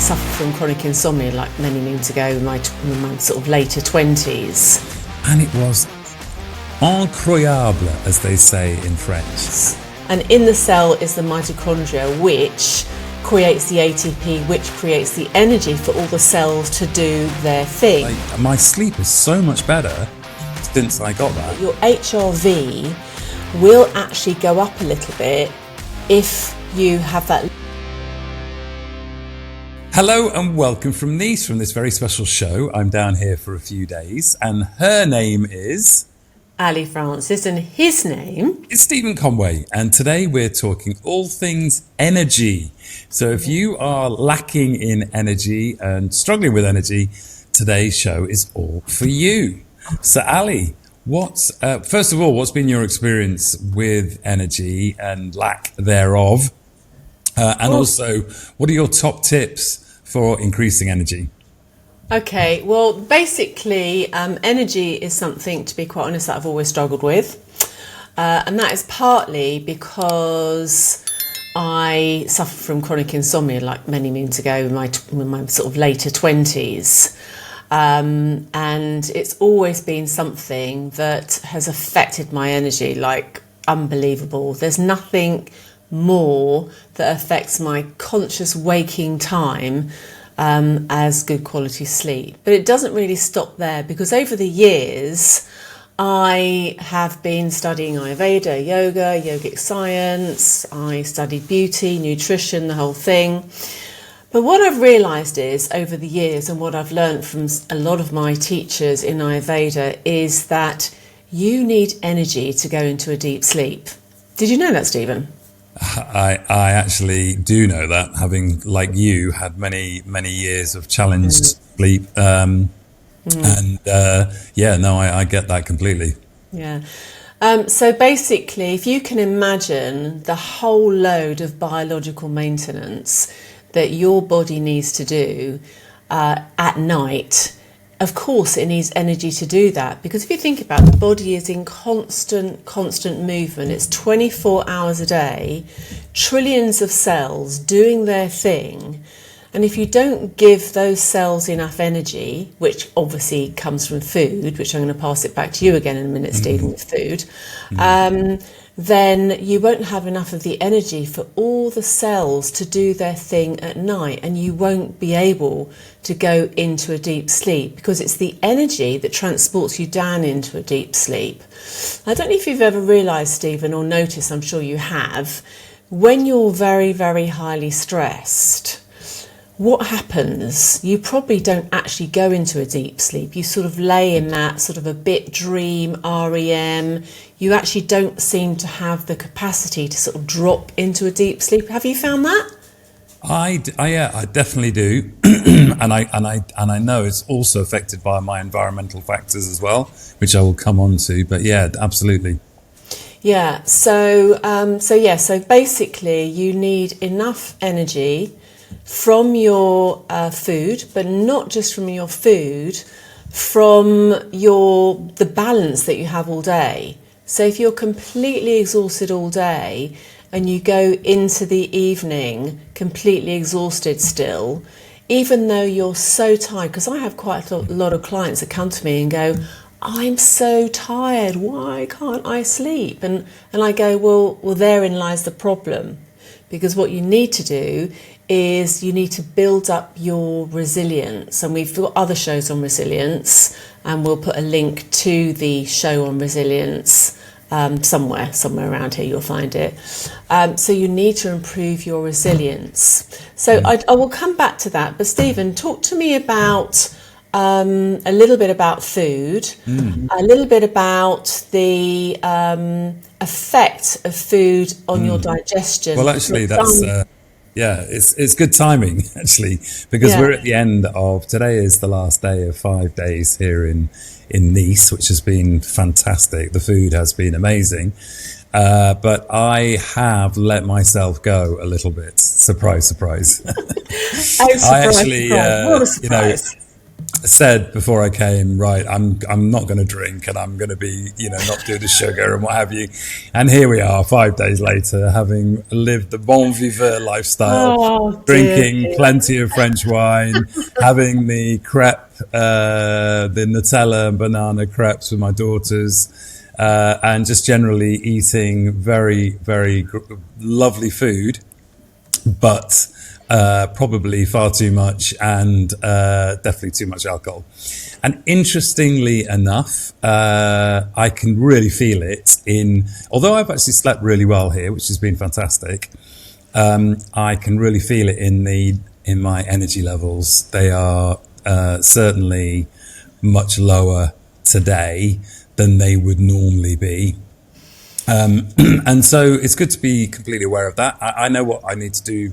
suffered from chronic insomnia like many moons ago in my sort of later 20s. And it was incroyable, as they say in French. And in the cell is the mitochondria, which creates the ATP, which creates the energy for all the cells to do their thing. My sleep is so much better since I got that. Your HRV will actually go up a little bit if you have that. Hello and welcome from Nice, from this very special show. I'm down here for a few days and her name is... Ali Francis, and his name is Stephen Conway, and today we're talking all things energy. So if you are lacking in energy and struggling with energy, today's show is all for you. So Ali, first of all, what's been your experience with energy and lack thereof? Also, what are your top tips for increasing energy? Okay, well, basically, energy is something, to be quite honest, that I've always struggled with. And that is partly because I suffered from chronic insomnia like many moons ago in my sort of later 20s. And it's always been something that has affected my energy, like unbelievable. There's nothing more that affects my conscious waking time as good quality sleep. But it doesn't really stop there, because over the years I have been studying Ayurveda, yoga, yogic science. I studied beauty, nutrition, the whole thing. But what I've realised is over the years, and what I've learned from a lot of my teachers in Ayurveda, is that you need energy to go into a deep sleep. Did you know that, Stephen? I actually do know that, having, like you, had many years of challenged sleep. I get that completely. Yeah. So basically, if you can imagine the whole load of biological maintenance that your body needs to do at night, of course it needs energy to do that, because if you think about it, the body is in constant movement. It's 24 hours a day, trillions of cells doing their thing. And if you don't give those cells enough energy, which obviously comes from food, which I'm going to pass it back to you again in a minute, Stephen, with food, then you won't have enough of the energy for all the cells to do their thing at night, and you won't be able to go into a deep sleep, because it's the energy that transports you down into a deep sleep. I don't know if you've ever realised, Stephen, or noticed, I'm sure you have, when you're very, very highly stressed, what happens? You probably don't actually go into a deep sleep. You sort of lay in that sort of a bit dream, REM. You actually don't seem to have the capacity to sort of drop into a deep sleep. Have you found that? I definitely do. and I know it's also affected by my environmental factors as well, which I will come on to. But yeah, absolutely. Yeah. So basically you need enough energy from your food, but not just from your food, from the balance that you have all day. So if you're completely exhausted all day and you go into the evening completely exhausted still, even though you're so tired, because I have quite a lot of clients that come to me and go, I'm so tired, why can't I sleep? And I go, well, therein lies the problem. Because what you need to do is you need to build up your resilience. And we've got other shows on resilience, and we'll put a link to the show on resilience somewhere around here, you'll find it. So you need to improve your resilience. So I will come back to that. But Stephen, talk to me about a little bit about food, a little bit about the effect of food on your digestion. Well, actually, that's it's good timing, actually, because we're at the end of, today is the last day of 5 days here in Nice, which has been fantastic. The food has been amazing. But I have let myself go a little bit. Surprise, surprise. Oh, surprise, surprise. What a surprise. said before I came, right, I'm not going to drink, and I'm going to be, not do the sugar and what have you. And here we are, 5 days later, having lived the bon vivant lifestyle, Oh, drinking dear. plenty of French wine, having the crepe, the Nutella and banana crepes with my daughters, and just generally eating very, very lovely food, but probably far too much, and definitely too much alcohol. And interestingly enough, I can really feel it although I've actually slept really well here, which has been fantastic. I can really feel it in my energy levels. They are certainly much lower today than they would normally be. And so it's good to be completely aware of that. I know what I need to do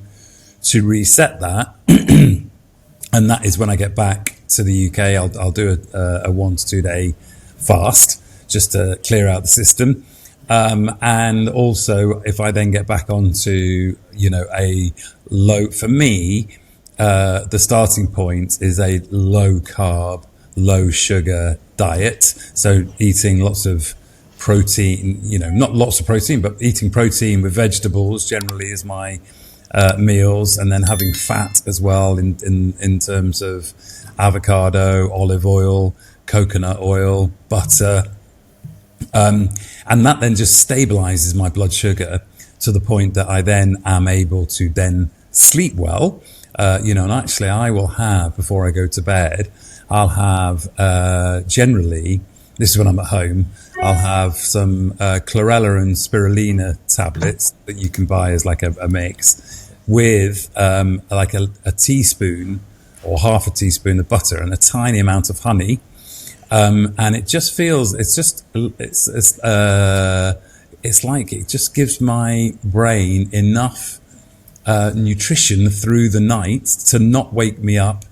to reset that, and that is when I get back to the UK, I'll do a 1 to 2 day fast just to clear out the system, and also if I then get back onto a low, for me, the starting point is a low carb, low sugar diet, so eating lots of protein, not lots of protein, but eating protein with vegetables generally is my meals, and then having fat as well in terms of avocado, olive oil, coconut oil, butter, and that then just stabilizes my blood sugar to the point that I then am able to then sleep well. And actually I will have, before I go to bed, I'll have generally, this is when I'm at home, I'll have some chlorella and spirulina tablets that you can buy as like a mix, with like a teaspoon or half a teaspoon of butter and a tiny amount of honey, and it just feels, it's like it just gives my brain enough nutrition through the night to not wake me up,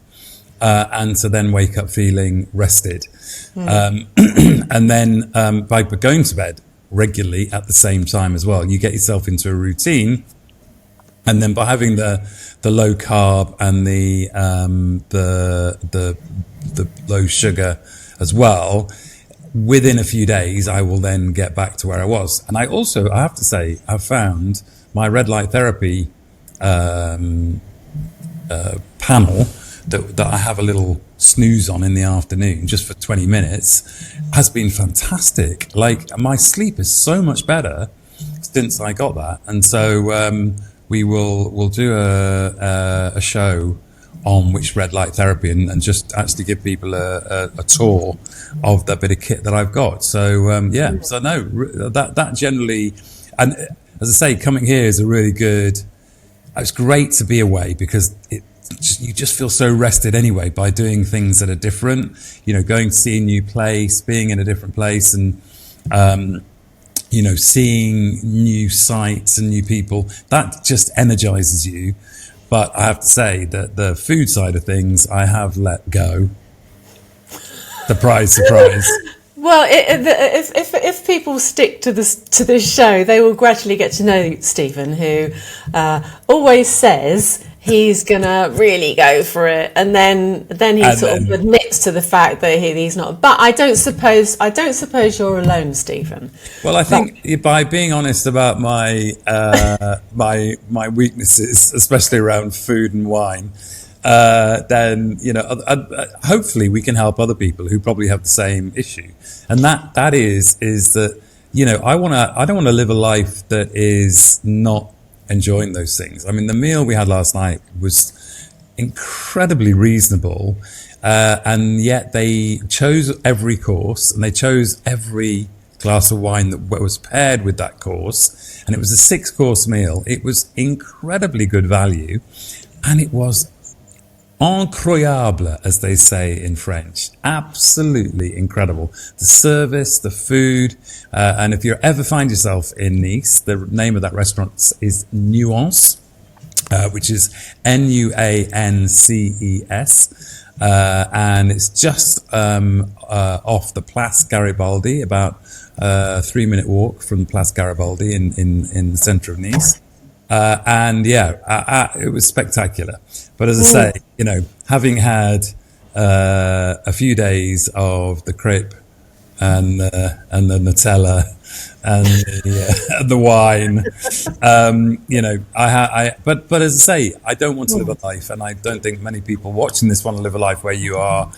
and to then wake up feeling rested. And then by going to bed regularly at the same time as well, you get yourself into a routine. And then by having the low carb and the low sugar as well, within a few days, I will then get back to where I was. And I have to say, I've found my red light therapy panel that I have a little snooze on in the afternoon just for 20 minutes has been fantastic. Like, my sleep is so much better since I got that. And so we'll do a show on which red light therapy, and just actually give people a tour of that bit of kit that I've got. So so no, that generally, and as I say, coming here is a really good. It's great to be away because you just feel so rested anyway by doing things that are different. Going to see a new place, being in a different place, and seeing new sights and new people. That just energizes you. But I have to say that the food side of things, I have let go. Surprise, surprise. Well, if people stick to this show, they will gradually get to know Stephen, who always says he's gonna really go for it, and then he sort of admits to the fact that he's not. But I don't suppose you're alone, Stephen. Well, I think by being honest about my my weaknesses, especially around food and wine, then hopefully we can help other people who probably have the same issue, and that is that I don't want to live a life that is not enjoying those things. I mean, the meal we had last night was incredibly reasonable, and yet they chose every course, and they chose every glass of wine that was paired with that course, and it was a 6-course meal. It was incredibly good value, and it was incroyable, as they say in French. Absolutely incredible. The service, the food, and if you ever find yourself in Nice, the name of that restaurant is Nuance, which is Nuances, and it's just off the Place Garibaldi, about a 3-minute walk from the Place Garibaldi in the centre of Nice. And it was spectacular. But as I say, having had a few days of the crepe and the Nutella and the wine. But as I say, I don't want to live a life, and I don't think many people watching this want to live a life where you are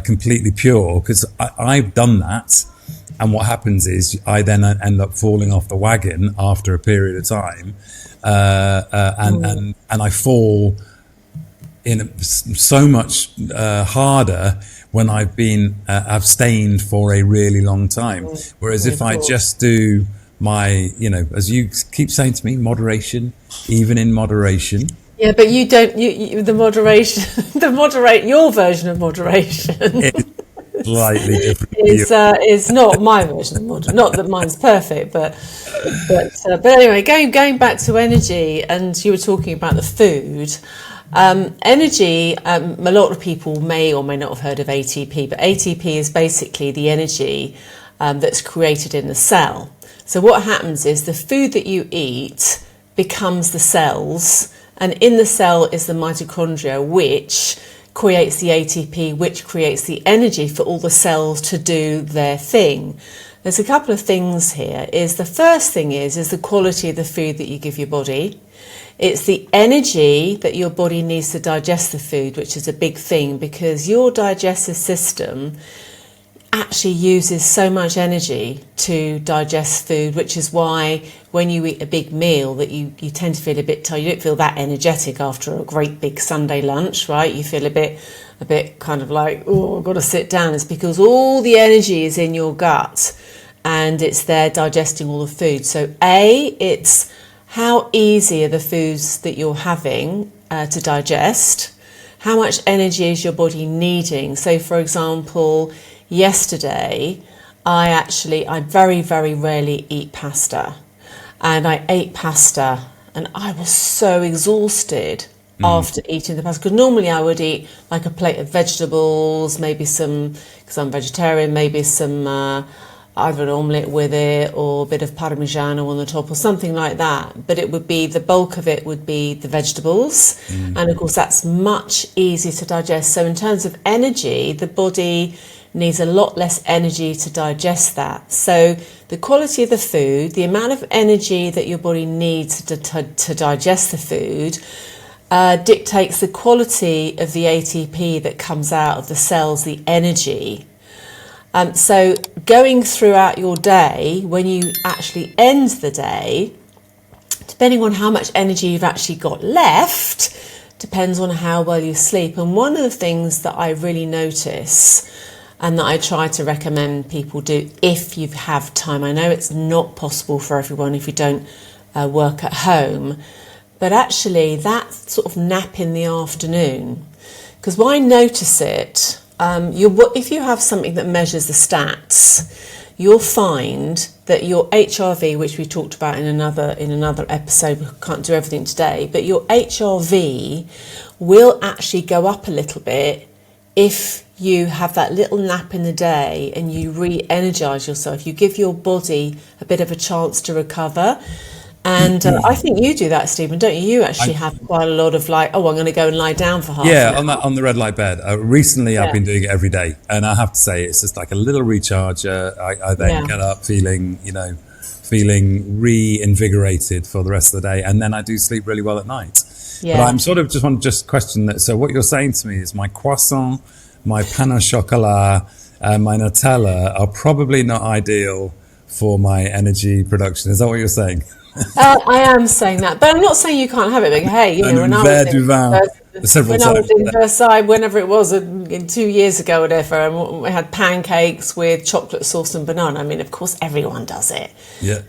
completely pure, because I've done that. And what happens is I then end up falling off the wagon after a period of time, and I fall in so much harder when I've been abstained for a really long time. Whereas if I just do my, as you keep saying to me, moderation, even in moderation. Yeah, but you don't. The moderation, your version of moderation. Slightly different. Is not my version of moderation. Not that mine's perfect, but anyway, going back to energy, and you were talking about the food. Energy. A lot of people may or may not have heard of ATP, but ATP is basically the energy that's created in the cell. So what happens is the food that you eat becomes the cells, and in the cell is the mitochondria, which creates the ATP, which creates the energy for all the cells to do their thing. There's a couple of things here. The first thing is the quality of the food that you give your body. It's the energy that your body needs to digest the food, which is a big thing, because your digestive system actually uses so much energy to digest food, which is why when you eat a big meal that you tend to feel a bit tired. You don't feel that energetic after a great big Sunday lunch, right? You feel a bit kind of like, oh, I've got to sit down. It's because all the energy is in your gut and it's there digesting all the food. So it's how easy are the foods that you're having to digest? How much energy is your body needing? So for example, yesterday, I very, very rarely eat pasta. And I ate pasta and I was so exhausted after eating the pasta. Because normally I would eat like a plate of vegetables, maybe some, because I'm vegetarian, maybe some either an omelette with it or a bit of parmigiano on the top or something like that. But it would be, the bulk of it would be the vegetables. And of course, that's much easier to digest. So in terms of energy, the body needs a lot less energy to digest that. So the quality of the food, the amount of energy that your body needs to digest the food, dictates the quality of the ATP that comes out of the cells, the energy. So going throughout your day, when you actually end the day, depending on how much energy you've actually got left, depends on how well you sleep. And one of the things that I really notice and that I try to recommend people do if you have time. I know it's not possible for everyone if you don't work at home, but actually that sort of nap in the afternoon, because why notice it? If you have something that measures the stats, you'll find that your HRV, which we talked about in another episode, we can't do everything today, but your HRV will actually go up a little bit if you have that little nap in the day and you re-energize yourself. You give your body a bit of a chance to recover. And I think you do that, Stephen, don't you? You actually have quite a lot of like, I'm going to go and lie down for half an hour. On the red light bed. Recently, I've been doing it every day, and I have to say, it's just like a little recharger. I then get up feeling reinvigorated for the rest of the day, and then I do sleep really well at night. Yeah. But I'm sort of want to question that. So what you're saying to me is my croissant, my pain au chocolat, and my Nutella are probably not ideal for my energy production. Is that what you're saying? I am saying that, but I'm not saying you can't have it. But hey, when I was in Versailles, whenever it was, 2 years ago, whatever, and we had pancakes with chocolate sauce and banana. I mean, of course, everyone does it. Yeah.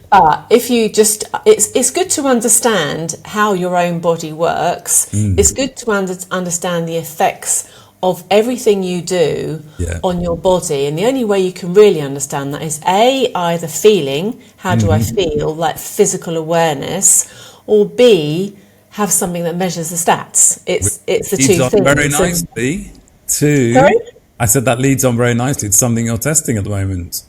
If you just, it's good to understand how your own body works. It's good to understand the effects of everything you do on your body, and the only way you can really understand that is either feeling, how do I feel, like physical awareness, or B, have something that measures the stats. It's the two things. Very nicely to. Sorry? I said that leads on very nicely. It's something you're testing at the moment.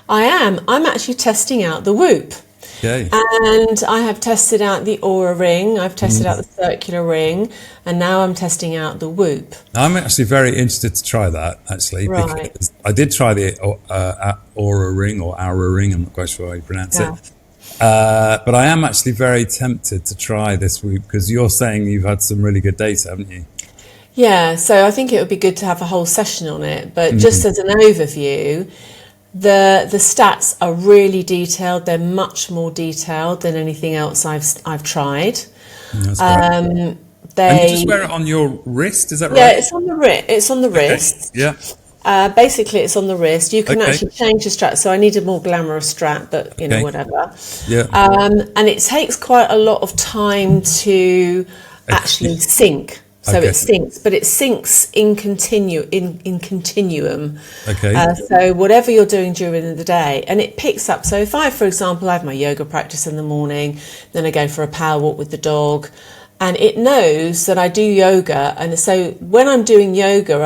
I'm actually testing out the Whoop. Okay. And I have tested out the Aura ring, I've tested out the circular ring, and now I'm testing out the Whoop. I'm actually very interested to try that, actually, Right. because I did try the Aura ring or Aura ring. I'm not quite sure how you pronounce Yeah. it. But I am actually very tempted to try this Whoop because you're saying you've had some really good data, haven't you? Yeah, so I think it would be good to have a whole session on it. But just as an overview, the stats are really detailed. They're much more detailed than anything else I've tried. That's great. And you just wear it on your wrist, is that Yeah, right? it's on the wrist. It's on the Okay. wrist. Yeah. Basically, it's on the wrist. You can Okay. actually change the strap. So I need a more glamorous strap, but Okay. whatever. Yeah. And it takes quite a lot of time to actually sync. So Okay. it syncs, but it syncs in continuum. Okay. So whatever you're doing during the day, and it picks up. So if I, for example, I have my yoga practice in the morning, then I go for a power walk with the dog, and it knows that I do yoga, and so when I'm doing yoga,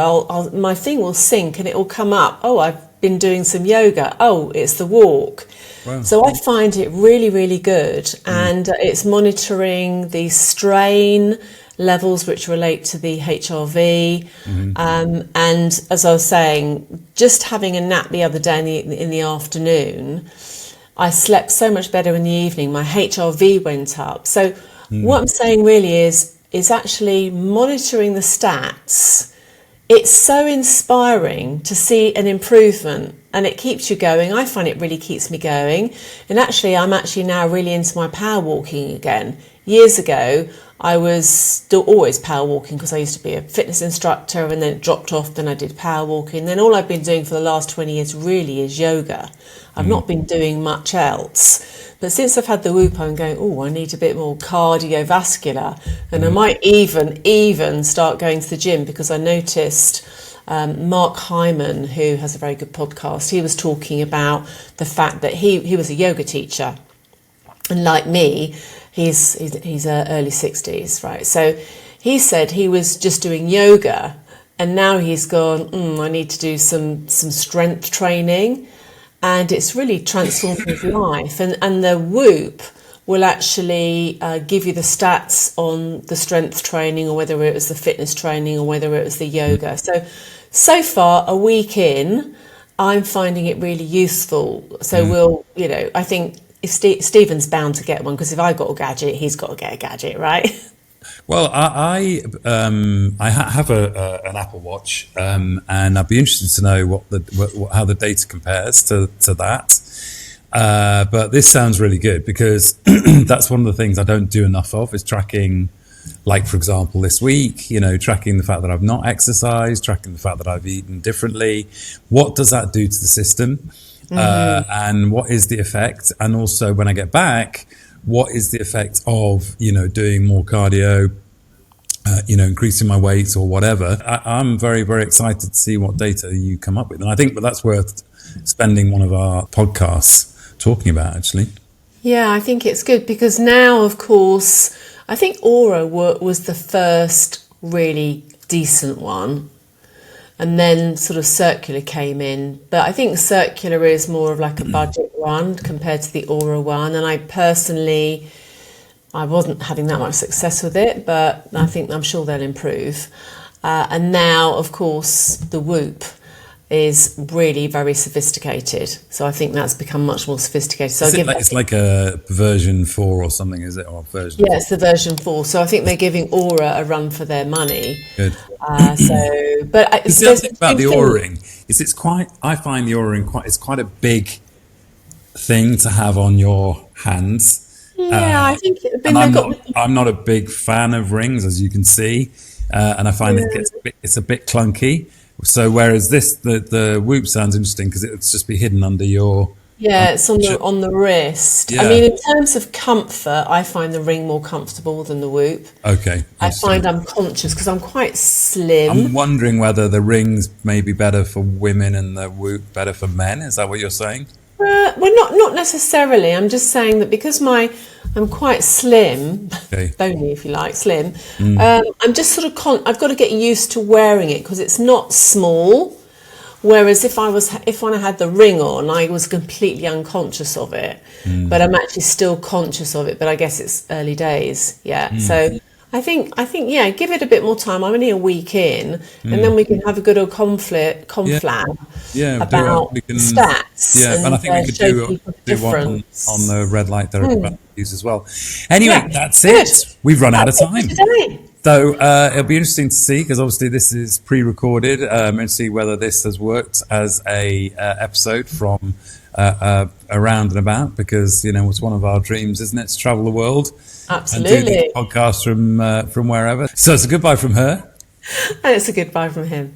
my thing will sync and it will come up. Oh, I've been doing some yoga. Oh, it's the walk. Wow. So I find it really, really good, and it's monitoring the strain levels which relate to the HRV. And as I was saying, just having a nap the other day in the afternoon, I slept so much better in the evening. My HRV went up. So what I'm saying really is actually monitoring the stats. It's so inspiring to see an improvement, and it keeps you going. I find it really keeps me going. And actually, I'm actually now really into my power walking again. Years ago, I was still always power walking because I used to be a fitness instructor, and then it dropped off. Then I did power walking. Then all I've been doing for the last 20 years really is yoga. I've not been doing much else. But since I've had the Whoop, I'm going, oh, I need a bit more cardiovascular. And I might even start going to the gym, because I noticed Mark Hyman, who has a very good podcast, he was talking about the fact that he was a yoga teacher. And like me, he's early 60s, right? So he said he was just doing yoga, and now he's gone, I need to do some strength training. And it's really transformed his life. And the Whoop will actually give you the stats on the strength training, or whether it was the fitness training, or whether it was the yoga. So far, a week in, I'm finding it really useful. So I think if Stephen's bound to get one, because if I got a gadget, he's got to get a gadget, right? Well, I have an Apple Watch, and I'd be interested to know how the data compares to that. But this sounds really good, because that's one of the things I don't do enough of, is tracking. Like, for example, this week, tracking the fact that I've not exercised, tracking the fact that I've eaten differently. What does that do to the system? And what is the effect? And also, when I get back, what is the effect of, doing more cardio, increasing my weight or whatever? I'm very, very excited to see what data you come up with. And I think that's worth spending one of our podcasts talking about, actually. Yeah, I think it's good, because now, of course, I think Aura was the first really decent one, and then sort of circular came in. But I think circular is more of like a budget one compared to the Aura one, and I wasn't having that much success with it, but I'm sure they'll improve. And now, of course, the Whoop is really very sophisticated. So I think that's become much more sophisticated. So it's like a version 4 or something, is it? Or version? Yeah, it's the version 4. So I think they're giving Aura a run for their money. Good. The other thing about the Aura ring is I find the Aura ring it's quite a big thing to have on your hands. Yeah, I think I'm not a big fan of rings, as you can see, and I find it's a bit clunky. So whereas the Whoop sounds interesting, because it's just be hidden under your... Yeah, it's on the wrist. Yeah. I mean, in terms of comfort, I find the ring more comfortable than the Whoop. Okay. I find I'm conscious, because I'm quite slim. I'm wondering whether the ring's maybe better for women and the Whoop better for men. Is that what you're saying? Well, not necessarily. I'm just saying that because I'm quite slim, bony if you like, slim. I'm just sort of I've got to get used to wearing it, because it's not small. Whereas if when I had the ring on, I was completely unconscious of it, but I'm actually still conscious of it. But I guess it's early days, yeah. So I think, yeah, give it a bit more time. I'm only a week in, and then we can have a good old conflab about stats. Yeah, and I think we could show do people the one difference. on the red light therapy as well. Anyway, Yeah, that's good. it. We've run out of That's it time. for today. So it'll be interesting to see, because obviously this is pre-recorded, and see whether this has worked as a episode from around and about, because it's one of our dreams, isn't it, to travel the world and do Absolutely. the podcast from wherever. So it's a goodbye from her. And it's a goodbye from him.